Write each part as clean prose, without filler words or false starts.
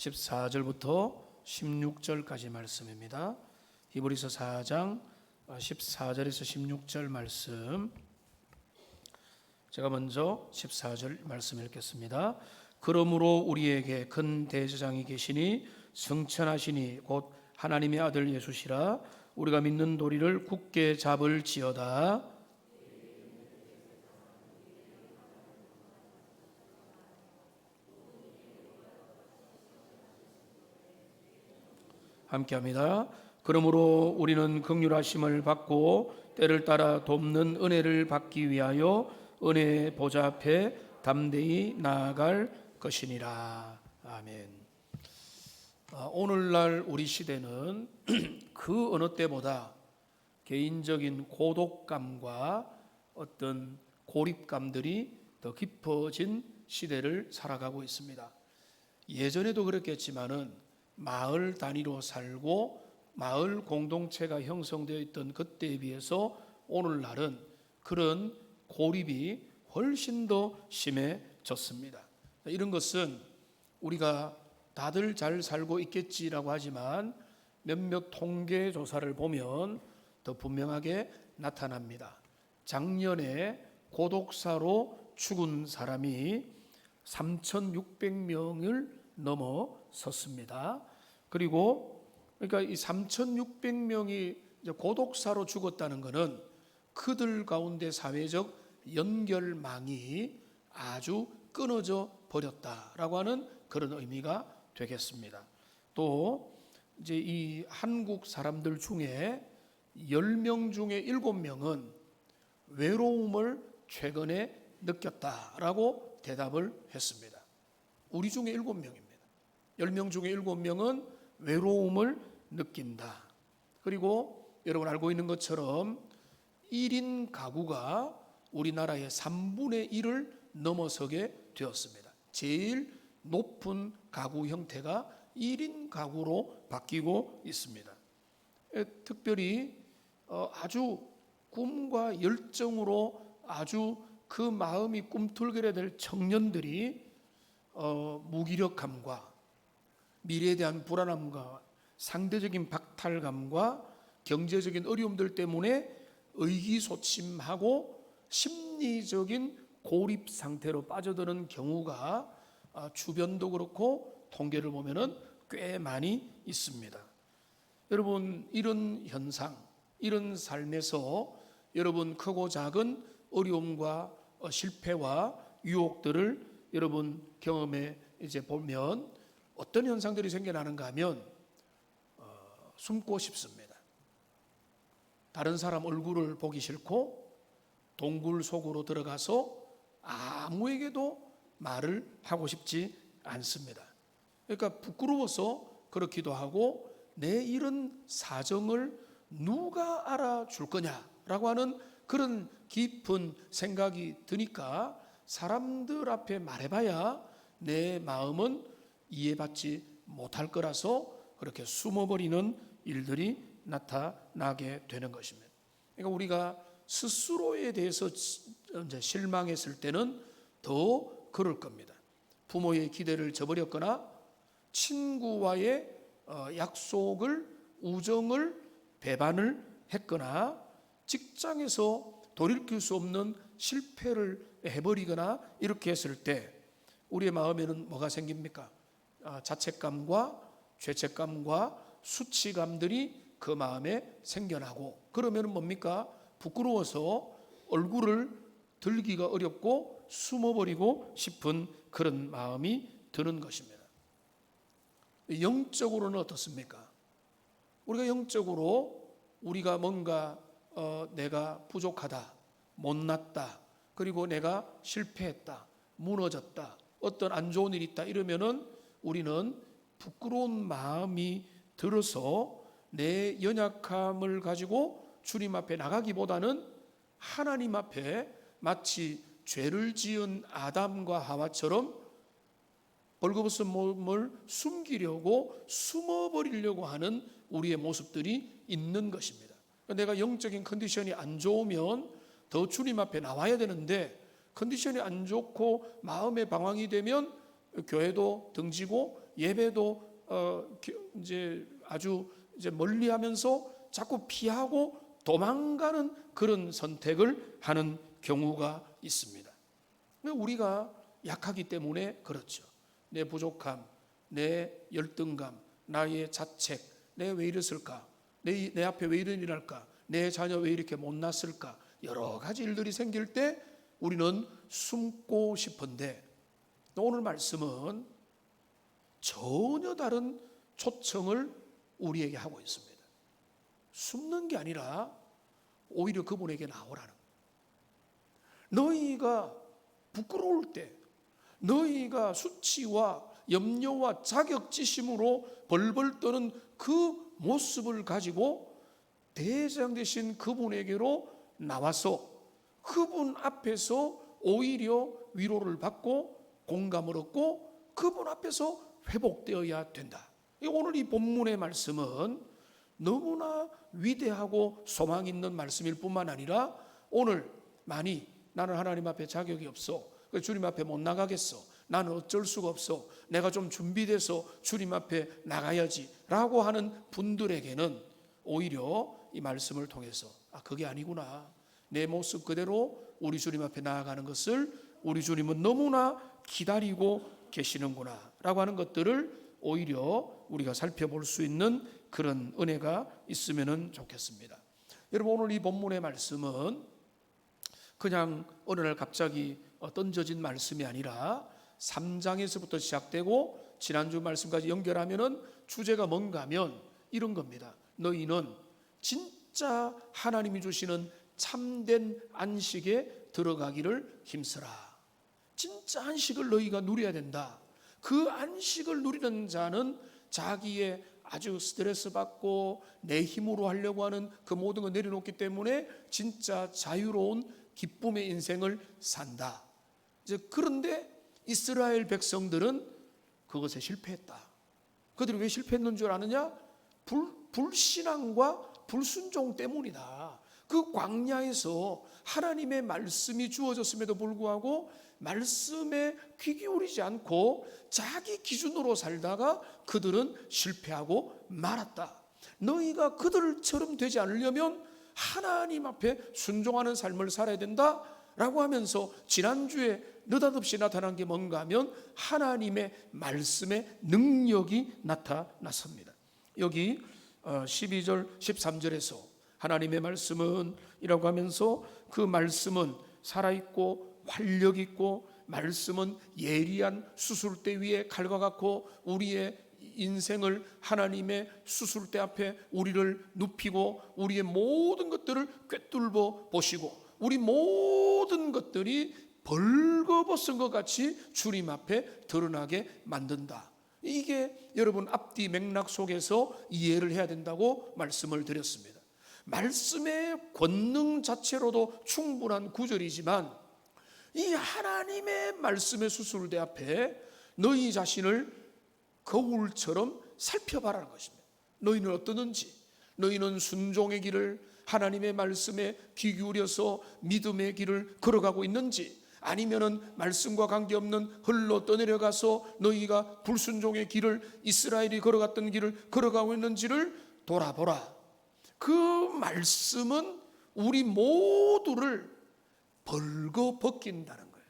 14절부터 16절까지 말씀입니다. 히브리서 4장 14절에서 16절 말씀, 제가 먼저 14절 말씀 읽겠습니다. 그러므로 우리에게 큰 대제사장이 계시니 성천하시니 곧 하나님의 아들 예수시라. 우리가 믿는 도리를 굳게 잡을지어다. 함께합니다. 그러므로 우리는 긍휼하심을 받고 때를 따라 돕는 은혜를 받기 위하여 은혜의 보좌 앞에 담대히 나아갈 것이니라. 아멘. 오늘날 우리 시대는 그 어느 때보다 개인적인 고독감과 어떤 고립감들이 더 깊어진 시대를 살아가고 있습니다. 예전에도 그랬겠지만은 마을 단위로 살고 마을 공동체가 형성되어 있던 그때에 비해서 오늘날은 그런 고립이 훨씬 더 심해졌습니다. 이런 것은 우리가 다들 잘 살고 있겠지라고 하지만 몇몇 통계 조사를 보면 더 분명하게 나타납니다. 작년에 고독사로 죽은 사람이 3,600명을 넘어섰습니다. 그리고 그러니까 이 3,600명이 고독사로 죽었다는 것은 그들 가운데 사회적 연결망이 아주 끊어져 버렸다라고 하는 그런 의미가 되겠습니다. 또 이제 이 한국 사람들 중에 10명 중에 7명은 외로움을 최근에 느꼈다라고 대답을 했습니다. 우리 중에 7명입니다. 10명 중에 7명은 외로움을 느낀다. 그리고 여러분 알고 있는 것처럼 1인 가구가 우리나라의 3분의 1을 넘어서게 되었습니다. 제일 높은 가구 형태가 1인 가구로 바뀌고 있습니다. 특별히 아주 꿈과 열정으로 아주 그 마음이 꿈틀거려야 될 청년들이 무기력함과 미래에 대한 불안함과 상대적인 박탈감과 경제적인 어려움들 때문에 의기소침하고 심리적인 고립 상태로 빠져드는 경우가 주변도 그렇고 통계를 보면은 꽤 많이 있습니다. 여러분, 이런 현상, 이런 삶에서 여러분 크고 작은 어려움과 실패와 유혹들을 여러분 경험해 이제 보면 어떤 현상들이 생겨나는가 하면 숨고 싶습니다. 다른 사람 얼굴을 보기 싫고 동굴 속으로 들어가서 아무에게도 말을 하고 싶지 않습니다. 그러니까 부끄러워서 그렇기도 하고 내 이런 사정을 누가 알아줄 거냐라고 하는 그런 깊은 생각이 드니까 사람들 앞에 말해봐야 내 마음은 이해받지 못할 거라서 그렇게 숨어버리는 일들이 나타나게 되는 것입니다. 그러니까 우리가 스스로에 대해서 이제 실망했을 때는 더 그럴 겁니다. 부모의 기대를 저버렸거나 친구와의 약속을, 우정을 배반을 했거나 직장에서 돌이킬 수 없는 실패를 해버리거나 이렇게 했을 때 우리의 마음에는 뭐가 생깁니까? 자책감과 죄책감과 수치감들이 그 마음에 생겨나고, 그러면 뭡니까? 부끄러워서 얼굴을 들기가 어렵고 숨어버리고 싶은 그런 마음이 드는 것입니다. 영적으로는 어떻습니까? 우리가 영적으로 우리가 뭔가 내가 부족하다, 못났다, 그리고 내가 실패했다, 무너졌다, 어떤 안 좋은 일이 있다 이러면은 우리는 부끄러운 마음이 들어서 내 연약함을 가지고 주님 앞에 나가기보다는 하나님 앞에 마치 죄를 지은 아담과 하와처럼 벌거벗은 몸을 숨기려고 숨어버리려고 하는 우리의 모습들이 있는 것입니다. 내가 영적인 컨디션이 안 좋으면 더 주님 앞에 나와야 되는데 컨디션이 안 좋고 마음의 방황이 되면 교회도 등지고 예배도 이제 아주 이제 멀리하면서 자꾸 피하고 도망가는 그런 선택을 하는 경우가 있습니다. 우리가 약하기 때문에 그렇죠. 내 부족함, 내 열등감, 나의 자책, 내 왜 이랬을까? 내 앞에 왜 이런 일 할까? 내 자녀 왜 이렇게 못났을까? 여러 가지 일들이 생길 때 우리는 숨고 싶은데, 오늘 말씀은 전혀 다른 초청을 우리에게 하고 있습니다. 숨는 게 아니라 오히려 그분에게 나오라는 거예요. 너희가 부끄러울 때, 너희가 수치와 염려와 자격지심으로 벌벌 떠는 그 모습을 가지고 대장 되신 그분에게로 나와서 그분 앞에서 오히려 위로를 받고 공감을 얻고 그분 앞에서 회복되어야 된다. 오늘 이 본문의 말씀은 너무나 위대하고 소망 있는 말씀일 뿐만 아니라, 오늘 많이 나는 하나님 앞에 자격이 없어, 주님 앞에 못 나가겠어, 나는 어쩔 수가 없어, 내가 좀 준비돼서 주님 앞에 나가야지 라고 하는 분들에게는 오히려 이 말씀을 통해서 그게 아니구나, 내 모습 그대로 우리 주님 앞에 나아가는 것을 우리 주님은 너무나 기다리고 계시는구나 라고 하는 것들을 오히려 우리가 살펴볼 수 있는 그런 은혜가 있으면 좋겠습니다. 여러분, 오늘 이 본문의 말씀은 그냥 어느 날 갑자기 던져진 말씀이 아니라 3장에서부터 시작되고 지난주 말씀까지 연결하면 주제가 뭔가 하면 이런 겁니다. 너희는 진짜 하나님이 주시는 참된 안식에 들어가기를 힘쓰라. 진짜 안식을 너희가 누려야 된다. 그 안식을 누리는 자는 자기의 아주 스트레스 받고 내 힘으로 하려고 하는 그 모든 걸 내려놓기 때문에 진짜 자유로운 기쁨의 인생을 산다. 이제 그런데 이스라엘 백성들은 그것에 실패했다. 그들이 왜 실패했는 줄 아느냐? 불신앙과 불순종 때문이다. 그 광야에서 하나님의 말씀이 주어졌음에도 불구하고 말씀에 귀 기울이지 않고 자기 기준으로 살다가 그들은 실패하고 말았다. 너희가 그들처럼 되지 않으려면 하나님 앞에 순종하는 삶을 살아야 된다라고 하면서 지난주에 느닷없이 나타난 게 뭔가 하면 하나님의 말씀의 능력이 나타났습니다. 여기 12절 13절에서 하나님의 말씀은 이라고 하면서 그 말씀은 살아있고 활력 있고 말씀은 예리한 수술대 위에 칼과 같고 우리의 인생을 하나님의 수술대 앞에 우리를 눕히고 우리의 모든 것들을 꿰뚫어 보시고 우리 모든 것들이 벌거벗은 것 같이 주님 앞에 드러나게 만든다. 이게 여러분 앞뒤 맥락 속에서 이해를 해야 된다고 말씀을 드렸습니다. 말씀의 권능 자체로도 충분한 구절이지만 이 하나님의 말씀의 수술대 앞에 너희 자신을 거울처럼 살펴봐라는 것입니다. 너희는 어떠는지, 너희는 순종의 길을 하나님의 말씀에 귀 기울여서 믿음의 길을 걸어가고 있는지, 아니면은 말씀과 관계없는 흘러 떠내려가서 너희가 불순종의 길을 이스라엘이 걸어갔던 길을 걸어가고 있는지를 돌아보라. 그 말씀은 우리 모두를 벌거벗긴다는 거예요.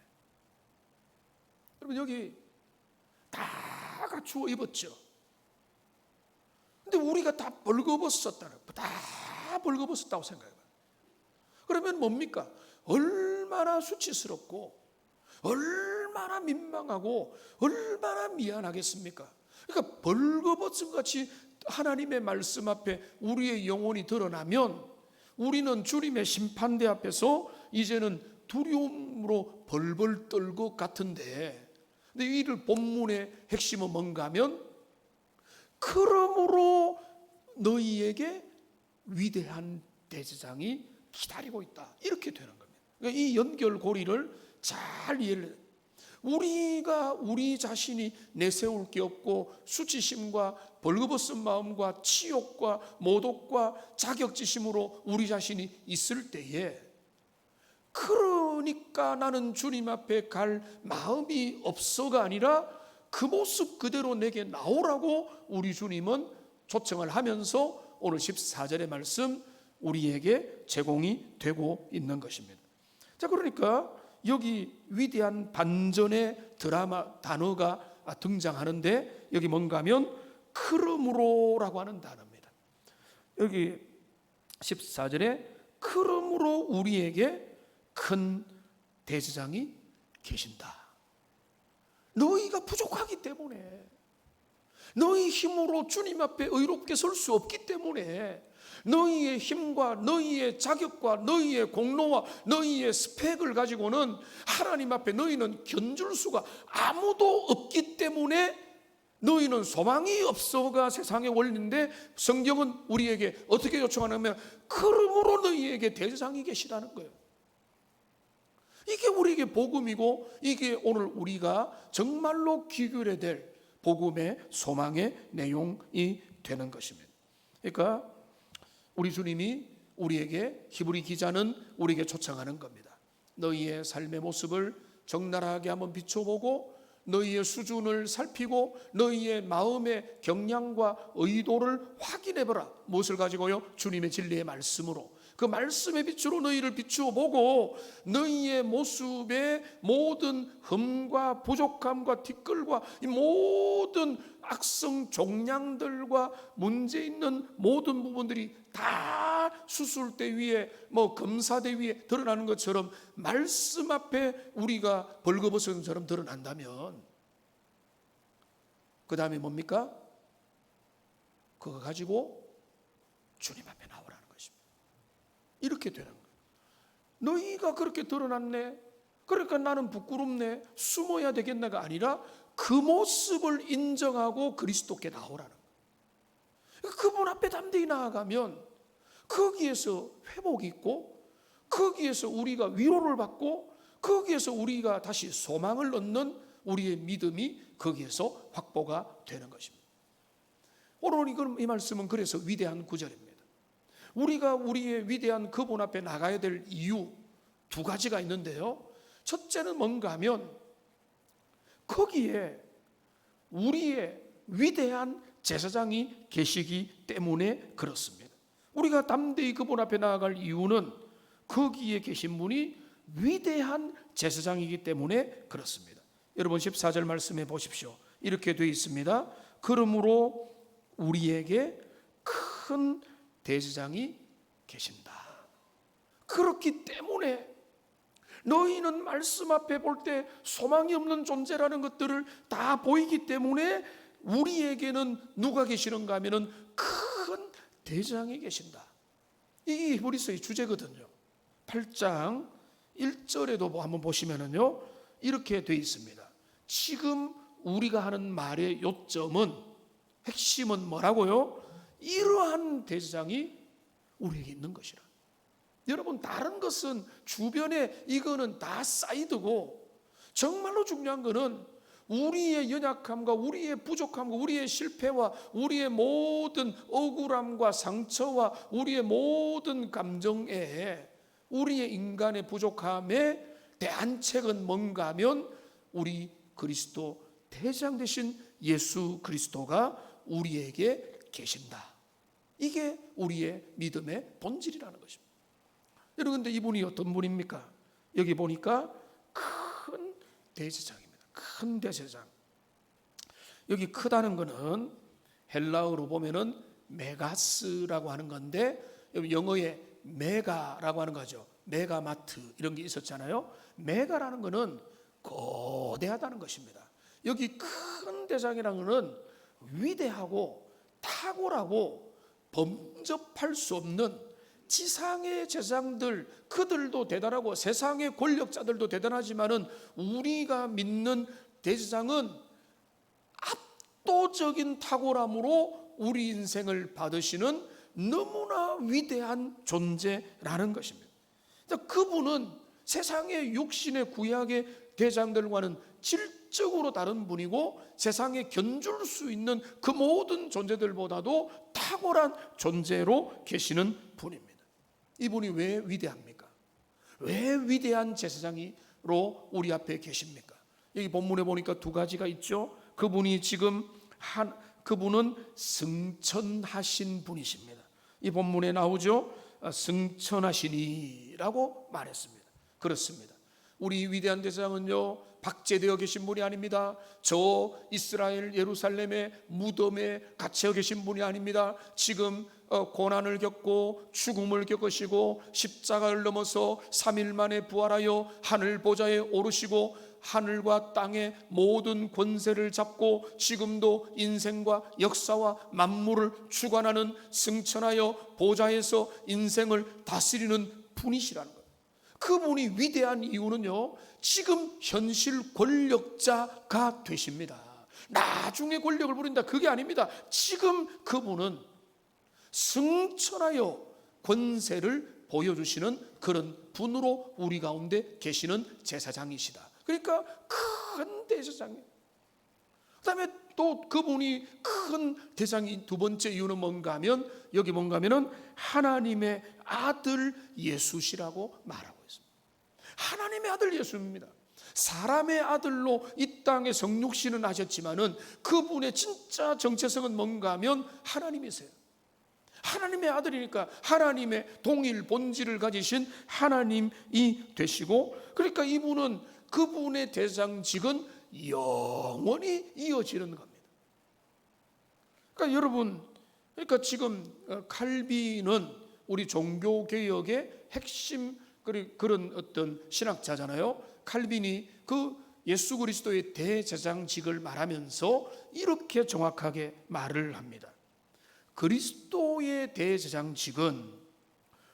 여러분 여기 다 갖추어 입었죠. 근데 우리가 다 벌거벗었다는 거예요. 다 벌거벗었다고 생각해봐요. 그러면 뭡니까? 얼마나 수치스럽고 얼마나 민망하고 얼마나 미안하겠습니까? 그러니까 벌거벗은 같이 하나님의 말씀 앞에 우리의 영혼이 드러나면 우리는 주님의 심판대 앞에서 이제는 두려움으로 벌벌 떨 것 같은데, 근데 이를 본문의 핵심은 뭔가 하면 그러므로 너희에게 위대한 대제사장이 기다리고 있다, 이렇게 되는 겁니다. 그러니까 이 연결고리를 잘 이해를 해요. 우리가 우리 자신이 내세울 게 없고 수치심과 벌거벗은 마음과 치욕과 모독과 자격지심으로 우리 자신이 있을 때에, 그러니까 나는 주님 앞에 갈 마음이 없어가 아니라 그 모습 그대로 내게 나오라고 우리 주님은 초청을 하면서 오늘 14절의 말씀 우리에게 제공이 되고 있는 것입니다. 자, 그러니까 여기 위대한 반전의 드라마 단어가 등장하는데 여기 뭔가 하면 그러므로라고 하는 단어입니다. 여기 14절에 그러므로 우리에게 큰 대제사장이 계신다. 너희가 부족하기 때문에, 너희 힘으로 주님 앞에 의롭게 설 수 없기 때문에, 너희의 힘과 너희의 자격과 너희의 공로와 너희의 스펙을 가지고는 하나님 앞에 너희는 견줄 수가 아무도 없기 때문에 너희는 소망이 없어가 세상의 원리인데, 성경은 우리에게 어떻게 요청하냐면 그러므로 너희에게 대제사장이 계시다는 거예요. 이게 우리에게 복음이고, 이게 오늘 우리가 정말로 기울여야 될 복음의 소망의 내용이 되는 것입니다. 그러니까 우리 주님이 우리에게, 히브리 기자는 우리에게 초청하는 겁니다. 너희의 삶의 모습을 적나라하게 한번 비춰보고 너희의 수준을 살피고 너희의 마음의 경량과 의도를 확인해보라. 무엇을 가지고요? 주님의 진리의 말씀으로, 그 말씀의 빛으로 너희를 비추어 보고 너희의 모습의 모든 흠과 부족함과 티끌과 이 모든 악성 종량들과 문제 있는 모든 부분들이 다 수술대 위에 검사대 위에 드러나는 것처럼 말씀 앞에 우리가 벌거벗은 것처럼 드러난다면 그 다음에 뭡니까? 그거 가지고 주님 앞에 나오라는 것입니다. 이렇게 되는 거예요. 너희가 그렇게 드러났네, 그러니까 나는 부끄럽네, 숨어야 되겠나가 아니라 그 모습을 인정하고 그리스도께 나오라는 거예요. 그분 앞에 담대히 나아가면 거기에서 회복이 있고, 거기에서 우리가 위로를 받고, 거기에서 우리가 다시 소망을 얻는 우리의 믿음이 거기에서 확보가 되는 것입니다. 오늘 이 말씀은 그래서 위대한 구절입니다. 우리가 우리의 위대한 그분 앞에 나가야 될 이유 두 가지가 있는데요, 첫째는 뭔가 하면 거기에 우리의 위대한 제사장이 계시기 때문에 그렇습니다. 우리가 담대히 그분 앞에 나아갈 이유는 거기에 계신 분이 위대한 제사장이기 때문에 그렇습니다. 여러분 14절 말씀해 보십시오. 이렇게 되어 있습니다. 그러므로 우리에게 큰 대제사장이 계신다. 그렇기 때문에 너희는 말씀 앞에 볼 때 소망이 없는 존재라는 것들을 다 보이기 때문에 우리에게는 누가 계시는가 하면은 큰 대제사장이 계신다. 이게 히브리서의 주제거든요. 8장 1절에도 한번 보시면은요, 이렇게 되어 있습니다. 지금 우리가 하는 말의 요점은, 핵심은 뭐라고요? 이러한 대제사장이 우리에게 있는 것이라. 여러분, 다른 것은 주변에 이거는 다 사이드고, 정말로 중요한 것은 우리의 연약함과 우리의 부족함과 우리의 실패와 우리의 모든 억울함과 상처와 우리의 모든 감정에, 우리의 인간의 부족함에 대한 책은 뭔가 하면 우리 그리스도 대제사장 되신 예수 그리스도가 우리에게 계신다. 이게 우리의 믿음의 본질이라는 것입니다. 여러분, 근데 이분이 어떤 분입니까? 여기 보니까 큰 대제사장입니다. 큰 대제사장. 여기 크다는 것은 헬라어로 보면은 메가스라고 하는 건데, 영어에 메가라고 하는 거죠. 메가마트 이런 게 있었잖아요. 메가라는 것은 거대하다는 것입니다. 여기 큰 대제사장이라는 것은 위대하고 탁월하고 범접할 수 없는 지상의 제사장들, 그들도 대단하고 세상의 권력자들도 대단하지만은 우리가 믿는 대제사장은 압도적인 탁월함으로 우리 인생을 받으시는 너무나 위대한 존재라는 것입니다. 그분은 세상의 육신의 구약의 대장들과는 질적으로 다른 분이고, 세상에 견줄 수 있는 그 모든 존재들보다도 탁월한 존재로 계시는 분입니다. 이분이 왜 위대합니까? 왜 위대한 제사장으로 우리 앞에 계십니까? 여기 본문에 보니까 두 가지가 있죠. 그분이 지금 그분은 승천하신 분이십니다. 이 본문에 나오죠. 승천하시니라고 말했습니다. 그렇습니다. 우리 위대한 대장은요, 박제되어 계신 분이 아닙니다. 저 이스라엘 예루살렘의 무덤에 갇혀 계신 분이 아닙니다. 지금 고난을 겪고 죽음을 겪으시고 십자가를 넘어서 3일 만에 부활하여 하늘 보좌에 오르시고 하늘과 땅의 모든 권세를 잡고 지금도 인생과 역사와 만물을 주관하는 승천하여 보좌에서 인생을 다스리는 분이시라는 거예요. 그분이 위대한 이유는요, 지금 현실 권력자가 되십니다. 나중에 권력을 부린다, 그게 아닙니다. 지금 그분은 승천하여 권세를 보여주시는 그런 분으로 우리 가운데 계시는 제사장이시다. 그러니까 큰 대제사장이에요. 그 다음에 또 그분이 큰 대장이 두 번째 이유는 뭔가 하면, 여기 뭔가 하면은 하나님의 아들 예수시라고 말하고 있습니다. 하나님의 아들 예수입니다. 사람의 아들로 이 땅에 성육신은 하셨지만은 그분의 진짜 정체성은 뭔가 하면 하나님이세요. 하나님의 아들이니까 하나님의 동일 본질을 가지신 하나님이 되시고, 그러니까 이분은, 그분의 대장직은 영원히 이어지는 겁니다. 그러니까 여러분, 그러니까 지금 칼빈은 우리 종교개혁의 핵심 그런 어떤 신학자잖아요. 칼빈이 그 예수 그리스도의 대제사장직을 말하면서 이렇게 정확하게 말을 합니다. 그리스도의 대제사장직은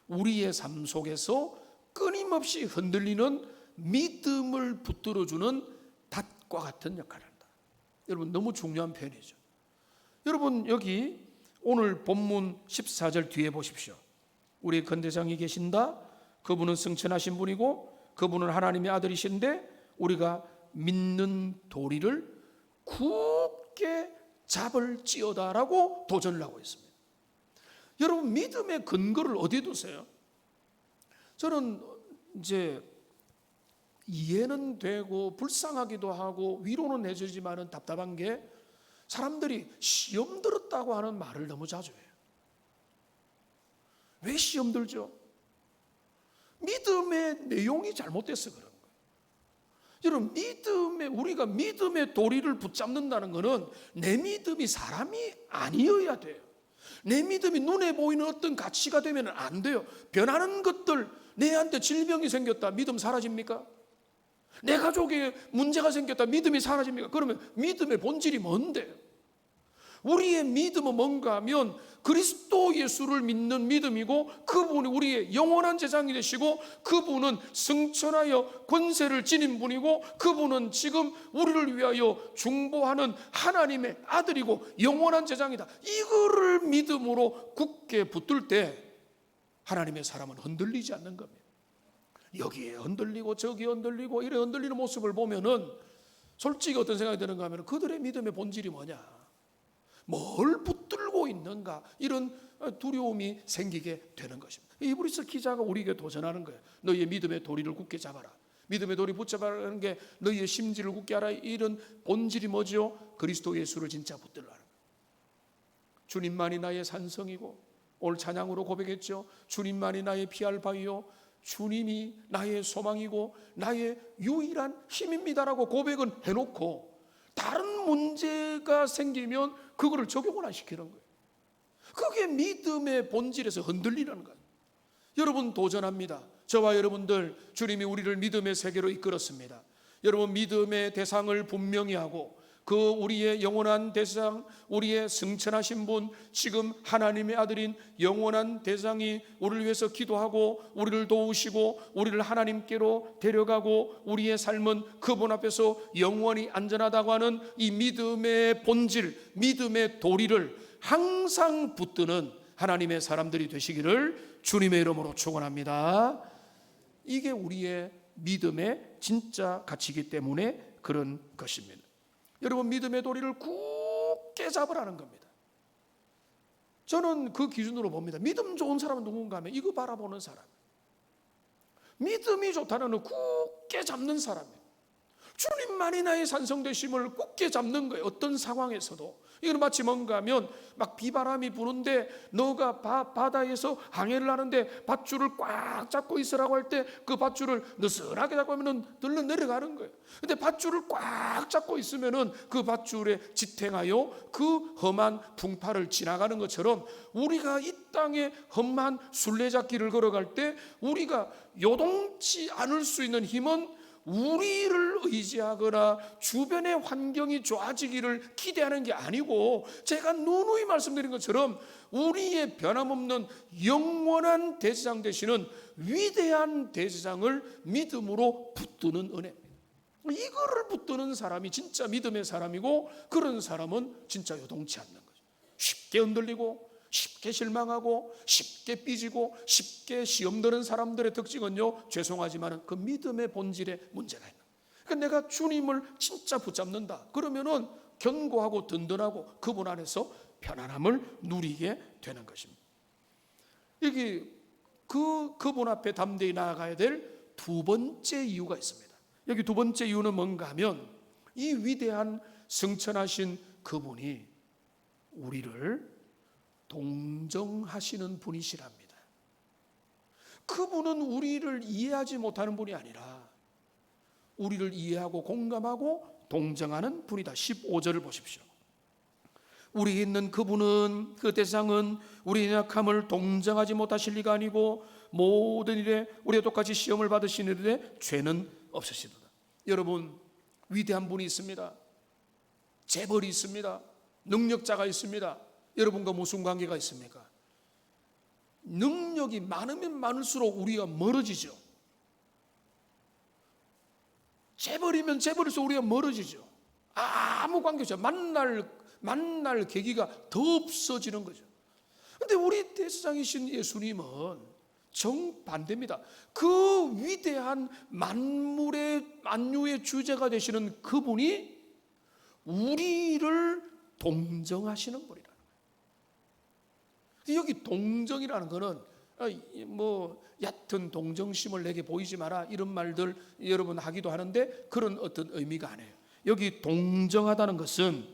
우리의 삶 속에서 끊임없이 흔들리는 믿음을 붙들어주는 닷과 같은 역할을 한다. 여러분, 너무 중요한 표현이죠. 여러분, 여기 오늘 본문 14절 뒤에 보십시오. 우리 건대장이 계신다. 그분은 승천하신 분이고 그분은 하나님의 아들이신데 우리가 믿는 도리를 굳게 잡을지어다라고 도전을 하고 있습니다. 여러분, 믿음의 근거를 어디에 두세요? 저는 이제 이해는 되고 불쌍하기도 하고 위로는 해주지만은 답답한 게, 사람들이 시험 들었다고 하는 말을 너무 자주 해요. 왜 시험 들죠? 믿음의 내용이 잘못돼서 그런 거예요. 여러분, 우리가 믿음의 도리를 붙잡는다는 것은 내 믿음이 사람이 아니어야 돼요. 내 믿음이 눈에 보이는 어떤 가치가 되면 안 돼요. 변하는 것들, 내한테 질병이 생겼다, 믿음 사라집니까? 내 가족에 문제가 생겼다, 믿음이 사라집니까? 그러면 믿음의 본질이 뭔데요? 우리의 믿음은 뭔가 하면 그리스도 예수를 믿는 믿음이고, 그분이 우리의 영원한 제사장이 되시고, 그분은 승천하여 권세를 지닌 분이고, 그분은 지금 우리를 위하여 중보하는 하나님의 아들이고 영원한 제사장이다. 이거를 믿음으로 굳게 붙들 때 하나님의 사람은 흔들리지 않는 겁니다. 여기에 흔들리고 저기에 흔들리고 이래 흔들리는 모습을 보면은 솔직히 어떤 생각이 드는가 하면, 그들의 믿음의 본질이 뭐냐, 뭘 붙들고 있는가, 이런 두려움이 생기게 되는 것입니다. 이브리스 기자가 우리에게 도전하는 거예요. 너희의 믿음의 도리를 굳게 잡아라. 믿음의 도리 붙잡아라는 게 너희의 심지를 굳게 하라. 이런 본질이 뭐죠? 그리스도 예수를 진짜 붙들라는 거예요. 주님만이 나의 산성이고, 오늘 찬양으로 고백했죠. 주님만이 나의 피할 바위요, 주님이 나의 소망이고 나의 유일한 힘입니다라고 고백은 해놓고, 다른 문제가 생기면 그거를 적용을 안 시키는 거예요. 그게 믿음의 본질에서 흔들리는 거예요. 여러분, 도전합니다. 저와 여러분들, 주님이 우리를 믿음의 세계로 이끌었습니다. 여러분, 믿음의 대상을 분명히 하고, 그 우리의 영원한 대상, 우리의 승천하신 분, 지금 하나님의 아들인 영원한 대상이 우리를 위해서 기도하고 우리를 도우시고 우리를 하나님께로 데려가고, 우리의 삶은 그분 앞에서 영원히 안전하다고 하는 이 믿음의 본질, 믿음의 도리를 항상 붙드는 하나님의 사람들이 되시기를 주님의 이름으로 축원합니다. 이게 우리의 믿음의 진짜 가치이기 때문에 그런 것입니다. 여러분, 믿음의 도리를 굳게 잡으라는 겁니다. 저는 그 기준으로 봅니다. 믿음 좋은 사람은 누군가 하면 이거 바라보는 사람, 믿음이 좋다는 건 굳게 잡는 사람이에요. 주님만이 나의 산성되심을 굳게 잡는 거예요. 어떤 상황에서도. 이건 마치 뭔가 하면 막 비바람이 부는데 너가 바다에서 항해를 하는데 밧줄을 꽉 잡고 있으라고 할 때 그 밧줄을 느슨하게 잡고 하면은 들러 내려가는 거예요. 근데 밧줄을 꽉 잡고 있으면은 그 밧줄에 지탱하여 그 험한 풍파를 지나가는 것처럼 우리가 이 땅에 험한 순례자길을 걸어갈 때 우리가 요동치 않을 수 있는 힘은 우리를 의지하거나 주변의 환경이 좋아지기를 기대하는 게 아니고, 제가 누누이 말씀드린 것처럼 우리의 변함없는 영원한 대제사장 되시는 위대한 대제사장을 믿음으로 붙드는 은혜입니다. 이거를 붙드는 사람이 진짜 믿음의 사람이고, 그런 사람은 진짜 요동치 않는 거죠. 쉽게 흔들리고 쉽게 실망하고 쉽게 삐지고 쉽게 시험 드는 사람들의 특징은요, 죄송하지만 그 믿음의 본질에 문제가 있는 거예요. 그러니까 내가 주님을 진짜 붙잡는다 그러면은 견고하고 든든하고 그분 안에서 편안함을 누리게 되는 것입니다. 여기 그분 앞에 담대히 나아가야 될 두 번째 이유가 있습니다. 여기 두 번째 이유는 뭔가 하면, 이 위대한 승천하신 그분이 우리를 동정하시는 분이시랍니다. 그분은 우리를 이해하지 못하는 분이 아니라 우리를 이해하고 공감하고 동정하는 분이다. 15절을 보십시오. 우리에 있는 그분은, 그 대상은 우리의 약함을 동정하지 못하실 리가 아니고 모든 일에 우리와 똑같이 시험을 받으시는 일에 죄는 없으시도다. 여러분, 위대한 분이 있습니다. 재벌이 있습니다. 능력자가 있습니다. 여러분과 무슨 관계가 있습니까? 능력이 많으면 많을수록 우리가 멀어지죠. 재벌이면 재벌일수록 우리가 멀어지죠. 아무 관계 없죠. 만날 계기가 더 없어지는 거죠. 그런데 우리 대제사장이신 예수님은 정반대입니다. 그 위대한 만유의 주제가 되시는 그분이 우리를 동정하시는 분이라. 여기 동정이라는 거는 뭐 얕은 동정심을 내게 보이지 마라 이런 말들 여러분 하기도 하는데, 그런 어떤 의미가 아니에요. 여기 동정하다는 것은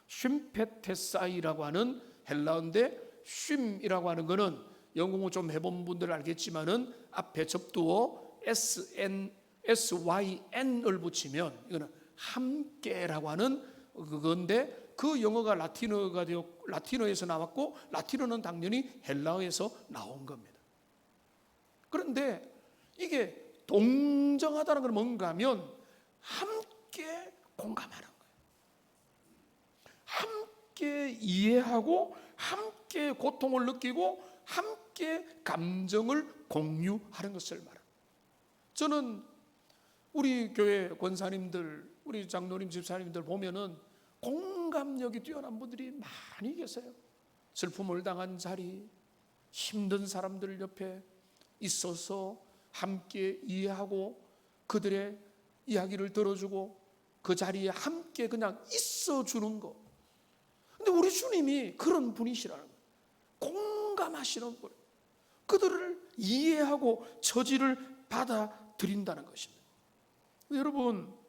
쉼페테사이라고 하는 헬라어인데, 쉼이라고 하는 거는 영공을 좀 해본 분들 알겠지만은 앞에 접두어 syn을 붙이면 이거는 함께라고 하는 그건데, 그 영어가 라틴어에서 나왔고, 라틴어는 당연히 헬라어에서 나온 겁니다. 그런데 이게 동정하다는 건 뭔가 하면 함께 공감하는 거예요. 함께 이해하고 함께 고통을 느끼고 함께 감정을 공유하는 것을 말합니다. 저는 우리 교회 권사님들, 우리 장로님 집사님들 보면은 공감력이 뛰어난 분들이 많이 계세요. 슬픔을 당한 자리, 힘든 사람들 옆에 있어서 함께 이해하고 그들의 이야기를 들어주고 그 자리에 함께 그냥 있어주는 거. 근데 우리 주님이 그런 분이시라는 거예요. 공감하시는 분, 그들을 이해하고 처지를 받아들인다는 것입니다. 여러분,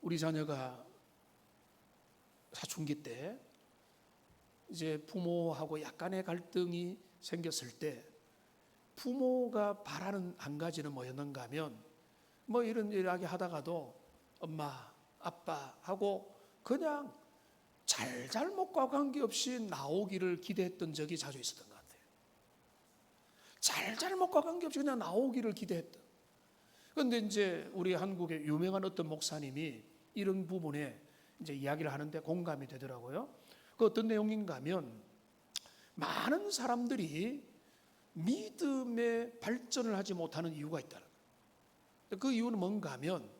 우리 자녀가 사춘기 때 이제 부모하고 약간의 갈등이 생겼을 때 부모가 바라는 한 가지는 뭐였는가 하면, 뭐 이런 이야기 하다가도 엄마, 아빠 하고 그냥 잘잘못과 관계없이 나오기를 기대했던 적이 자주 있었던 것 같아요. 잘잘못과 관계없이 그냥 나오기를 기대했던. 그런데 이제 우리 한국의 유명한 어떤 목사님이 이런 부분에 이제 이야기를 하는데 공감이 되더라고요. 그 어떤 내용인가 하면, 많은 사람들이 믿음의 발전을 하지 못하는 이유가 있다는 거예요. 그 이유는 뭔가 하면,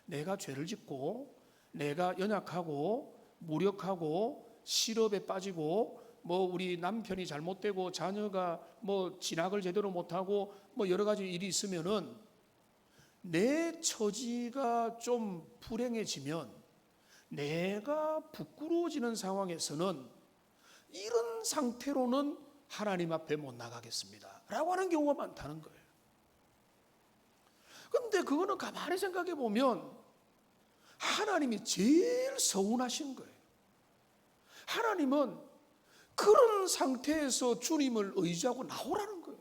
내가 죄를 짓고 내가 연약하고 무력하고 실업에 빠지고 뭐 우리 남편이 잘못되고 자녀가 뭐 진학을 제대로 못하고 뭐 여러 가지 일이 있으면은 내 처지가 좀 불행해지면 내가 부끄러워지는 상황에서는 이런 상태로는 하나님 앞에 못 나가겠습니다 라고 하는 경우가 많다는 거예요. 근데 그거는 가만히 생각해 보면 하나님이 제일 서운하신 거예요. 하나님은 그런 상태에서 주님을 의지하고 나오라는 거예요.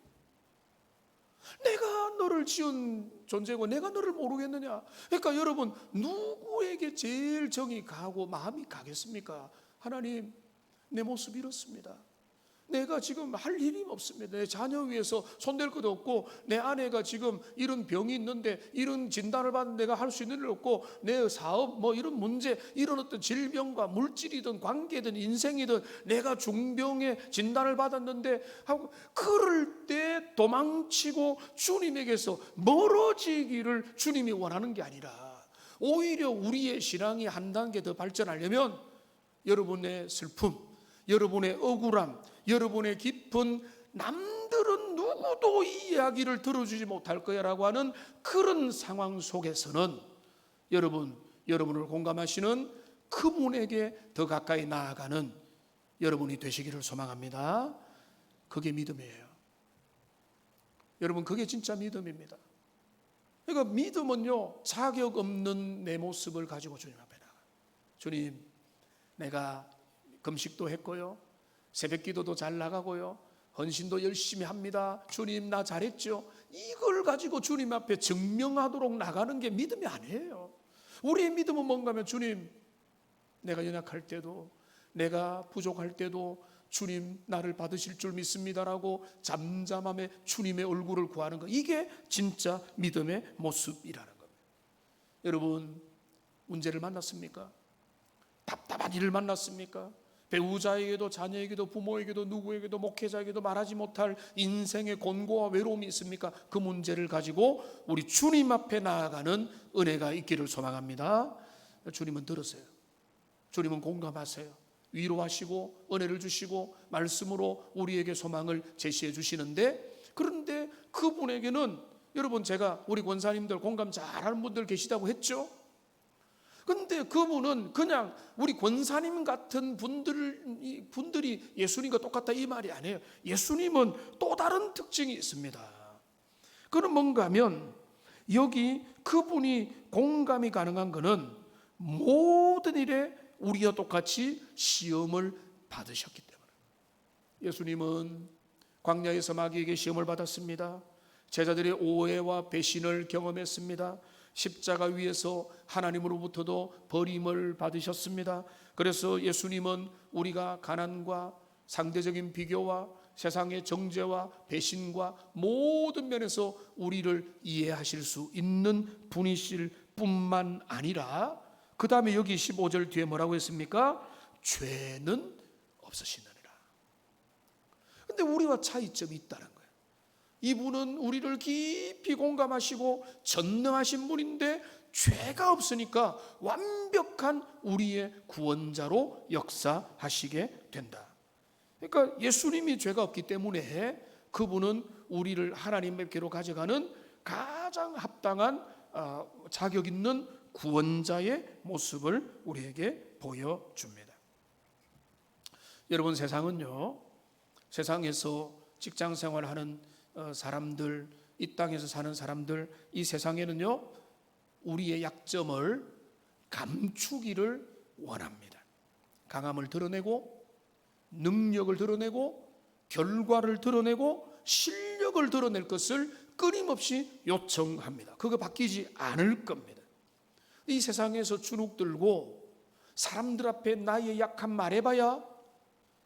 내가 너를 지은 존재고 내가 너를 모르겠느냐. 그러니까 여러분, 누구에게 제일 정이 가고 마음이 가겠습니까? 하나님, 내 모습 이렇습니다. 내가 지금 할 일이 없습니다. 내 자녀 위해서 손댈 것도 없고, 내 아내가 지금 이런 병이 있는데 이런 진단을 받는 내가 할 수 있는 일 없고, 내 사업 뭐 이런 문제, 이런 어떤 질병과 물질이든 관계든 인생이든 내가 중병의 진단을 받았는데 하고, 그럴 때 도망치고 주님에게서 멀어지기를 주님이 원하는 게 아니라, 오히려 우리의 신앙이 한 단계 더 발전하려면 여러분의 슬픔, 여러분의 억울함, 여러분의 깊은 남들은 누구도 이 이야기를 들어주지 못할 거야라고 하는 그런 상황 속에서는 여러분을 공감하시는 그분에게 더 가까이 나아가는 여러분이 되시기를 소망합니다. 그게 믿음이에요. 여러분, 그게 진짜 믿음입니다. 그러니까 믿음은요, 자격 없는 내 모습을 가지고 주님 앞에 나가. 주님, 내가 금식도 했고요, 새벽기도도 잘 나가고요, 헌신도 열심히 합니다. 주님, 나 잘했죠. 이걸 가지고 주님 앞에 증명하도록 나가는 게 믿음이 아니에요. 우리의 믿음은 뭔가 하면, 주님, 내가 연약할 때도, 내가 부족할 때도 주님 나를 받으실 줄 믿습니다라고 잠잠함에 주님의 얼굴을 구하는 것, 이게 진짜 믿음의 모습이라는 겁니다. 여러분, 문제를 만났습니까? 답답한 일을 만났습니까? 배우자에게도 자녀에게도 부모에게도 누구에게도 목회자에게도 말하지 못할 인생의 곤고와 외로움이 있습니까? 그 문제를 가지고 우리 주님 앞에 나아가는 은혜가 있기를 소망합니다. 주님은 들으세요. 주님은 공감하세요. 위로하시고 은혜를 주시고 말씀으로 우리에게 소망을 제시해 주시는데, 그런데 그분에게는, 여러분, 제가 우리 권사님들 공감 잘하는 분들 계시다고 했죠. 근데 그분은 그냥 우리 권사님 같은 분들이 예수님과 똑같다 이 말이 아니에요. 예수님은 또 다른 특징이 있습니다. 그건 뭔가 하면, 여기 그분이 공감이 가능한 것은 모든 일에 우리와 똑같이 시험을 받으셨기 때문에. 예수님은 광야에서 마귀에게 시험을 받았습니다. 제자들의 오해와 배신을 경험했습니다. 십자가 위에서 하나님으로부터도 버림을 받으셨습니다. 그래서 예수님은 우리가 가난과 상대적인 비교와 세상의 정죄와 배신과 모든 면에서 우리를 이해하실 수 있는 분이실 뿐만 아니라, 그 다음에 여기 15절 뒤에 뭐라고 했습니까? 죄는 없으시느니라. 근데 우리와 차이점이 있다는 거예요. 이분은 우리를 깊이 공감하시고 전능하신 분인데 죄가 없으니까 완벽한 우리의 구원자로 역사하시게 된다. 그러니까 예수님이 죄가 없기 때문에 그분은 우리를 하나님께로 가져가는 가장 합당한 자격 있는 구원자의 모습을 우리에게 보여줍니다. 여러분, 세상은요, 세상에서 직장 생활하는 사람들, 이 땅에서 사는 사람들, 이 세상에는요, 우리의 약점을 감추기를 원합니다. 강함을 드러내고, 능력을 드러내고, 결과를 드러내고, 실력을 드러낼 것을 끊임없이 요청합니다. 그거 바뀌지 않을 겁니다. 이 세상에서 주눅 들고 사람들 앞에 나의 약함 말해봐야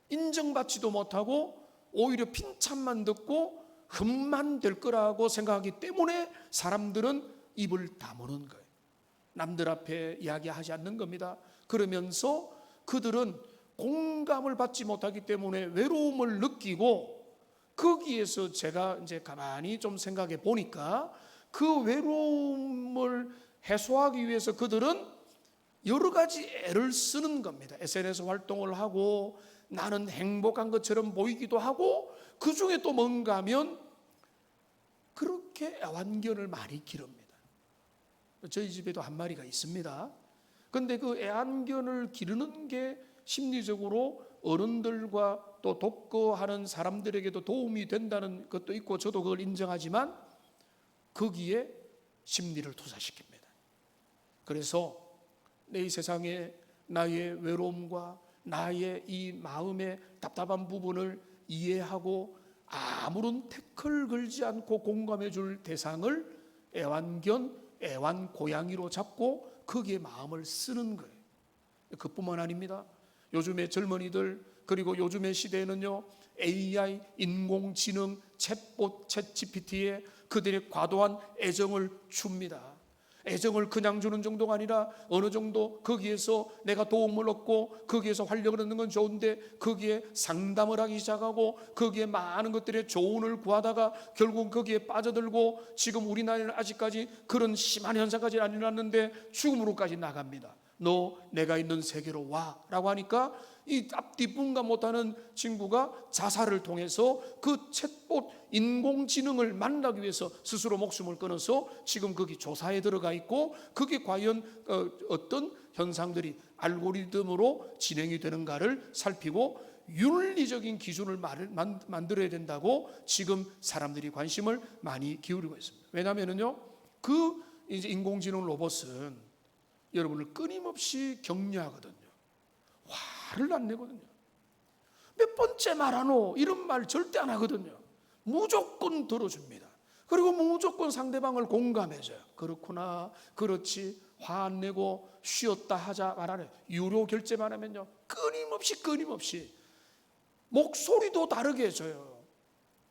인정받지도 못하고 오히려 핀찬만 듣고 흠만 될 거라고 생각하기 때문에 사람들은 입을 다무는 거예요. 남들 앞에 이야기하지 않는 겁니다. 그러면서 그들은 공감을 받지 못하기 때문에 외로움을 느끼고, 거기에서 제가 이제 가만히 좀 생각해 보니까 그 외로움을 해소하기 위해서 그들은 여러 가지 애를 쓰는 겁니다. SNS 활동을 하고 나는 행복한 것처럼 보이기도 하고, 그 중에 또 뭔가 하면 그렇게 애완견을 많이 기릅니다. 저희 집에도 한 마리가 있습니다. 그런데 그 애완견을 기르는 게 심리적으로 어른들과 또 독거하는 사람들에게도 도움이 된다는 것도 있고, 저도 그걸 인정하지만 거기에 심리를 투사시킵니다. 그래서 내 이 세상에 나의 외로움과 나의 이 마음의 답답한 부분을 이해하고 아무런 태클 걸지 않고 공감해 줄 대상을 애완견, 애완고양이로 잡고 거기에 마음을 쓰는 거예요. 그뿐만 아닙니다. 요즘의 젊은이들, 그리고 요즘의 시대에는요, AI, 인공지능, 챗봇, 챗GPT에 그들의 과도한 애정을 줍니다. 애정을 그냥 주는 정도가 아니라 어느 정도 거기에서 내가 도움을 얻고 거기에서 활력을 얻는 건 좋은데 거기에 상담을 하기 시작하고 거기에 많은 것들의 조언을 구하다가 결국 거기에 빠져들고 지금 우리나라에는 아직까지 그런 심한 현상까지 안 일어났는데 죽음으로까지 나갑니다. 너 내가 있는 세계로 와 라고 하니까 이 앞뒤 분간 못하는 친구가 자살을 통해서 그 챗봇 인공지능을 만나기 위해서 스스로 목숨을 끊어서 지금 거기 조사에 들어가 있고 그게 과연 어떤 현상들이 알고리즘으로 진행이 되는가를 살피고 윤리적인 기준을 만들어야 된다고 지금 사람들이 관심을 많이 기울이고 있습니다. 왜냐하면요, 그 이제 인공지능 로봇은 여러분을 끊임없이 격려하거든요. 화를 안 내거든요. 몇 번째 말하노? 이런 말 절대 안 하거든요. 무조건 들어줍니다. 그리고 무조건 상대방을 공감해줘요. 그렇구나, 그렇지, 화 안 내고 쉬었다 하자 말하네. 유료 결제만 하면요, 끊임없이 목소리도 다르게 해줘요.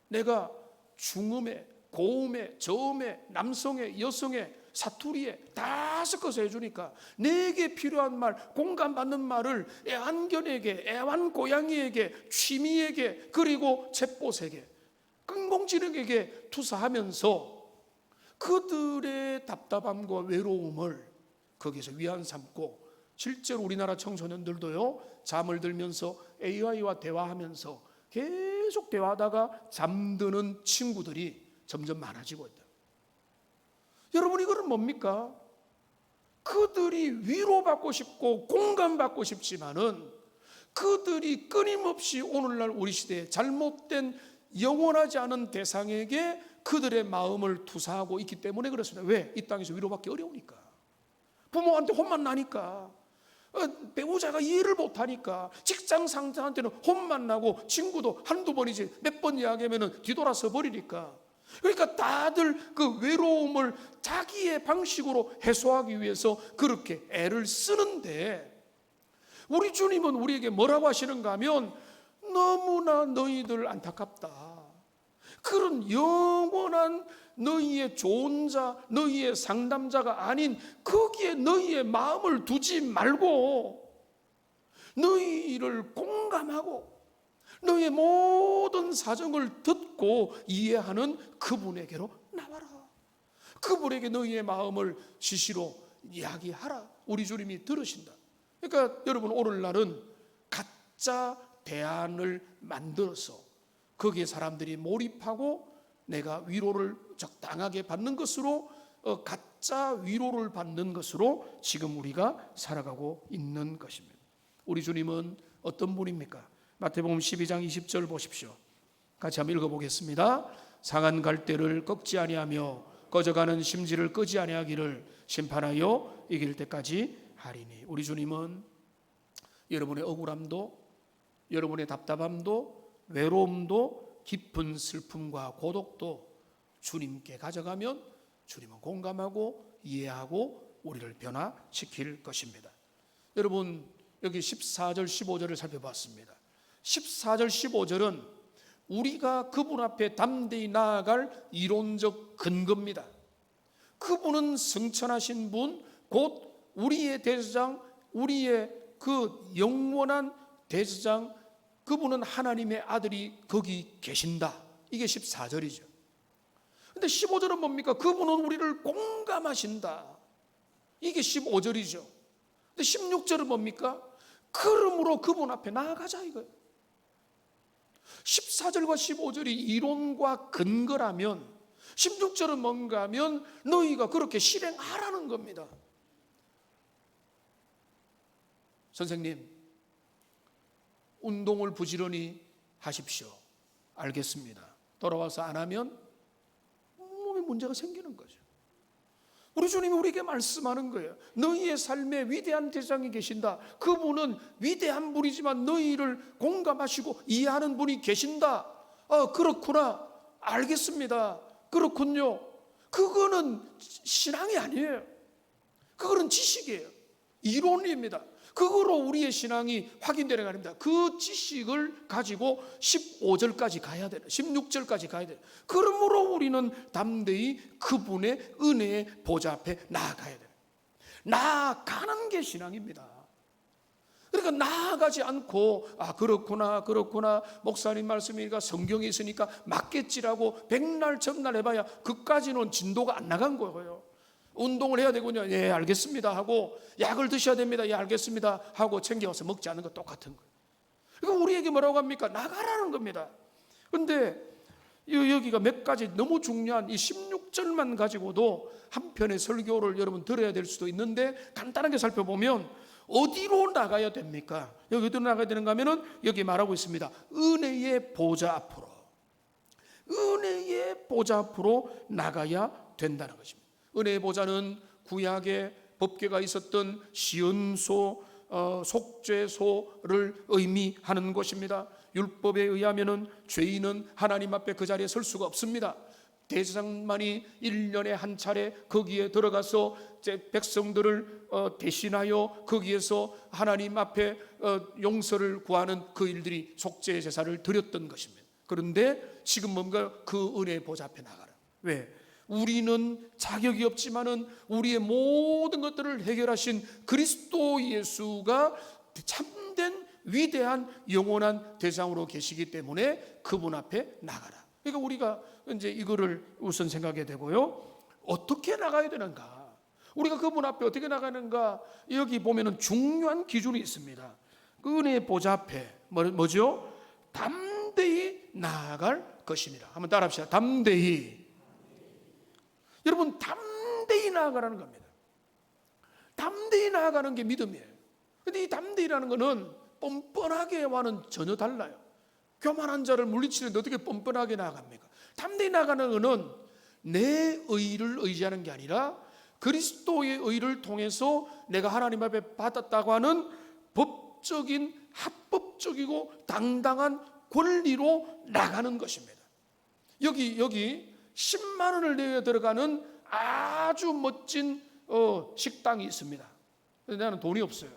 내가 중음에, 고음에, 저음에, 남성에, 여성에, 사투리에 다 섞어서 해주니까 내게 필요한 말, 공감받는 말을 애완견에게, 애완고양이에게, 취미에게, 그리고 챗봇에게, 인공지능에게 투사하면서 그들의 답답함과 외로움을 거기서 위안 삼고, 실제로 우리나라 청소년들도요, 잠을 들면서 AI와 대화하면서 계속 대화하다가 잠드는 친구들이 점점 많아지고 있다. 여러분, 이거는 뭡니까? 그들이 위로받고 싶고 공감받고 싶지만은 그들이 끊임없이 오늘날 우리 시대에 잘못된 영원하지 않은 대상에게 그들의 마음을 투사하고 있기 때문에 그렇습니다. 왜? 이 땅에서 위로받기 어려우니까. 부모한테 혼만 나니까, 배우자가 이해를 못하니까, 직장 상사한테는 혼만 나고 친구도 한두 번이지 몇 번 이야기하면 뒤돌아서 버리니까. 그러니까 다들 그 외로움을 자기의 방식으로 해소하기 위해서 그렇게 애를 쓰는데, 우리 주님은 우리에게 뭐라고 하시는가 하면 너무나 너희들 안타깝다. 그런 영원한 너희의 좋은 자, 너희의 상담자가 아닌 거기에 너희의 마음을 두지 말고 너희를 공감하고 너희의 모든 사정을 듣고 이해하는 그분에게로 나와라. 그분에게 너희의 마음을 시시로 이야기하라. 우리 주님이 들으신다. 그러니까 여러분, 오늘날은 가짜 대안을 만들어서 거기에 사람들이 몰입하고 내가 위로를 적당하게 받는 것으로, 가짜 위로를 받는 것으로 지금 우리가 살아가고 있는 것입니다. 우리 주님은 어떤 분입니까? 마태복음 12장 20절 보십시오. 같이 한번 읽어보겠습니다. 상한 갈대를 꺾지 아니하며 꺼져가는 심지를 끄지 아니하기를 심판하여 이길 때까지 하리니. 우리 주님은 여러분의 억울함도, 여러분의 답답함도, 외로움도, 깊은 슬픔과 고독도 주님께 가져가면 주님은 공감하고 이해하고 우리를 변화시킬 것입니다. 여러분, 여기 14절 15절을 살펴봤습니다. 14절 15절은 우리가 그분 앞에 담대히 나아갈 이론적 근거입니다. 그분은 승천하신 분, 곧 우리의 대제사장, 우리의 그 영원한 대제사장, 그분은 하나님의 아들이 거기 계신다. 이게 14절이죠. 근데 15절은 뭡니까? 그분은 우리를 공감하신다. 이게 15절이죠. 근데 16절은 뭡니까? 그러므로 그분 앞에 나아가자 이거예요. 14절과 15절이 이론과 근거라면 16절은 뭔가 하면 너희가 그렇게 실행하라는 겁니다. 선생님, 운동을 부지런히 하십시오. 알겠습니다. 돌아와서 안 하면 몸에 문제가 생기는 거죠. 우리 주님이 우리에게 말씀하는 거예요. 너희의 삶에 위대한 대장이 계신다. 그분은 위대한 분이지만 너희를 공감하시고 이해하는 분이 계신다. 그렇구나. 알겠습니다. 그렇군요. 그거는 신앙이 아니에요. 그거는 지식이에요. 이론입니다. 그거로 우리의 신앙이 확인되는 거 아닙니다. 그 지식을 가지고 15절까지 가야 돼요. 16절까지 가야 돼요. 그러므로 우리는 담대히 그분의 은혜의 보좌 앞에 나아가야 돼요. 나아가는 게 신앙입니다. 그러니까 나아가지 않고 그렇구나 목사님 말씀이니까 성경에 있으니까 맞겠지라고 백날 전날 해봐야 그까지는 진도가 안 나간 거예요. 운동을 해야 되군요. 예, 알겠습니다 하고, 약을 드셔야 됩니다. 예, 알겠습니다 하고 챙겨와서 먹지 않는 거 똑같은 거예요. 그러니까 우리에게 뭐라고 합니까? 나가라는 겁니다. 그런데 여기가 몇 가지 너무 중요한 이 16절만 가지고도 한 편의 설교를 여러분 들어야 될 수도 있는데, 간단하게 살펴보면 어디로 나가야 됩니까? 여기 어디로 나가야 되는가 하면은 여기 말하고 있습니다. 은혜의 보좌 앞으로. 은혜의 보좌 앞으로 나가야 된다는 것입니다. 은혜의 보좌는 구약의 법궤가 있었던 시은소, 속죄소를 의미하는 것입니다. 율법에 의하면은 죄인은 하나님 앞에 그 자리에 설 수가 없습니다. 대제사장만이 1년에 한 차례 거기에 들어가서 백성들을 대신하여 거기에서 하나님 앞에 용서를 구하는 그 일들이 속죄 제사를 드렸던 것입니다. 그런데 지금 뭔가 그 은혜의 보좌 앞에 나가라. 왜? 우리는 자격이 없지만은 우리의 모든 것들을 해결하신 그리스도 예수가 참된 위대한 영원한 대상으로 계시기 때문에 그분 앞에 나가라. 그러니까 우리가 이제 이거를 우선 생각해야 되고요. 어떻게 나가야 되는가? 우리가 그분 앞에 어떻게 나가는가? 여기 보면은 중요한 기준이 있습니다. 그 은혜의 보좌 앞에 뭐죠? 담대히 나아갈 것이니라. 한번 따라합시다. 담대히. 여러분, 담대히 나아가라는 겁니다. 담대히 나아가는 게 믿음이에요. 근데 이 담대히라는 거는 뻔뻔하게와는 전혀 달라요. 교만한 자를 물리치는데 어떻게 뻔뻔하게 나아갑니까? 담대히 나아가는 것은 내 의를 의지하는 게 아니라 그리스도의 의를 통해서 내가 하나님 앞에 받았다고 하는 법적인, 합법적이고 당당한 권리로 나가는 것입니다. 여기 10만 원을 내어 들어가는 아주 멋진 식당이 있습니다. 나는 돈이 없어요.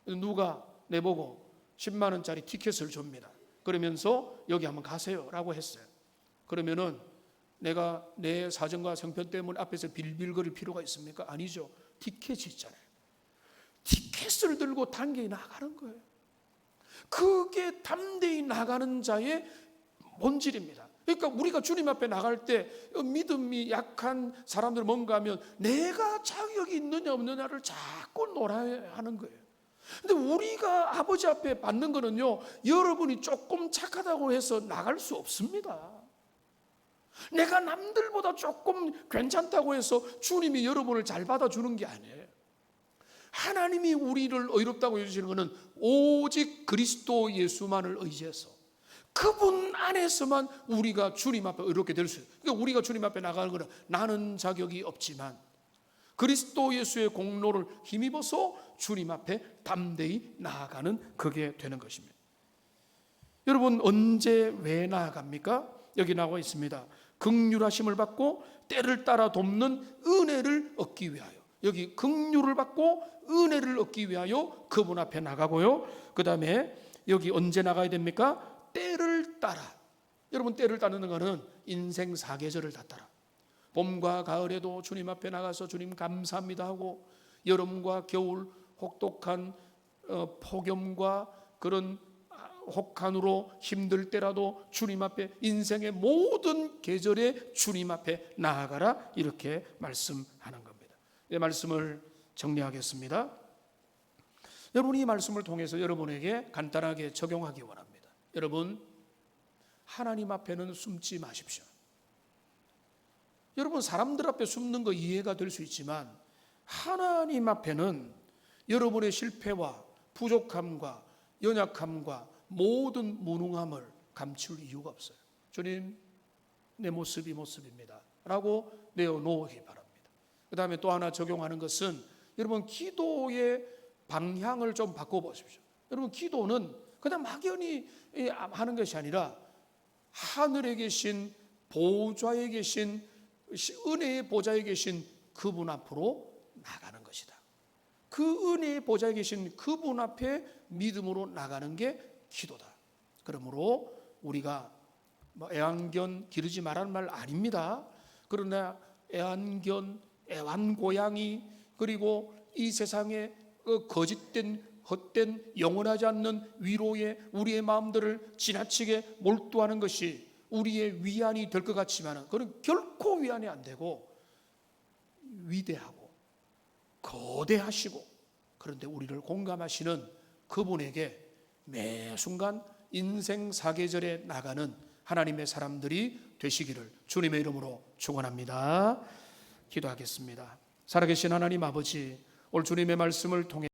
누가 내보고 10만 원짜리 티켓을 줍니다. 그러면서 여기 한번 가세요 라고 했어요. 그러면은 내가 내 사정과 형편 때문에 앞에서 빌빌거릴 필요가 있습니까? 아니죠. 티켓이 있잖아요. 티켓을 들고 단계히 나가는 거예요. 그게 담대히 나가는 자의 본질입니다. 그러니까 우리가 주님 앞에 나갈 때 믿음이 약한 사람들 뭔가 하면 내가 자격이 있느냐 없느냐를 자꾸 놀아야 하는 거예요. 근데 우리가 아버지 앞에 받는 거는요, 여러분이 조금 착하다고 해서 나갈 수 없습니다. 내가 남들보다 조금 괜찮다고 해서 주님이 여러분을 잘 받아주는 게 아니에요. 하나님이 우리를 의롭다고 해주시는 것은 오직 그리스도 예수만을 의지해서 그분 안에서만 우리가 주님 앞에 의롭게 될 수 있어요. 그러니까 우리가 주님 앞에 나가는 것은 나는 자격이 없지만 그리스도 예수의 공로를 힘입어서 주님 앞에 담대히 나아가는 그게 되는 것입니다. 여러분, 언제 왜 나아갑니까? 여기 나와 있습니다. 긍휼하심을 받고 때를 따라 돕는 은혜를 얻기 위하여. 여기 긍휼을 받고 은혜를 얻기 위하여 그분 앞에 나가고요. 그 다음에 여기 언제 나가야 됩니까? 때를 따라. 여러분, 때를 따르는 것은 인생 사계절을 다 따라. 봄과 가을에도 주님 앞에 나가서 주님 감사합니다 하고, 여름과 겨울 혹독한 폭염과 그런 혹한으로 힘들 때라도 주님 앞에, 인생의 모든 계절에 주님 앞에 나아가라, 이렇게 말씀하는 겁니다. 이 말씀을 정리하겠습니다. 여러분, 이 말씀을 통해서 여러분에게 간단하게 적용하기 원합니다. 여러분, 하나님 앞에는 숨지 마십시오. 여러분, 사람들 앞에 숨는 거 이해가 될 수 있지만 하나님 앞에는 여러분의 실패와 부족함과 연약함과 모든 무능함을 감출 이유가 없어요. 주님, 내 모습이 모습입니다 라고 내어놓기 바랍니다. 그 다음에 또 하나 적용하는 것은 여러분 기도의 방향을 좀 바꿔보십시오. 여러분 기도는 그냥 막연히 하는 것이 아니라 하늘에 계신 보좌에 계신 은혜의 보좌에 계신 그분 앞으로 나가는 것이다. 그 은혜의 보좌에 계신 그분 앞에 믿음으로 나가는 게 기도다. 그러므로 우리가 애완견 기르지 말라는 말 아닙니다. 그러나 애완견, 애완고양이, 그리고 이 세상에 거짓된 헛된 영원하지 않는 위로에 우리의 마음들을 지나치게 몰두하는 것이 우리의 위안이 될 것 같지만 그건 결코 위안이 안 되고 위대하고 거대하시고 그런데 우리를 공감하시는 그분에게 매 순간 인생 사계절에 나가는 하나님의 사람들이 되시기를 주님의 이름으로 축원합니다. 기도하겠습니다. 살아계신 하나님 아버지, 오늘 주님의 말씀을 통해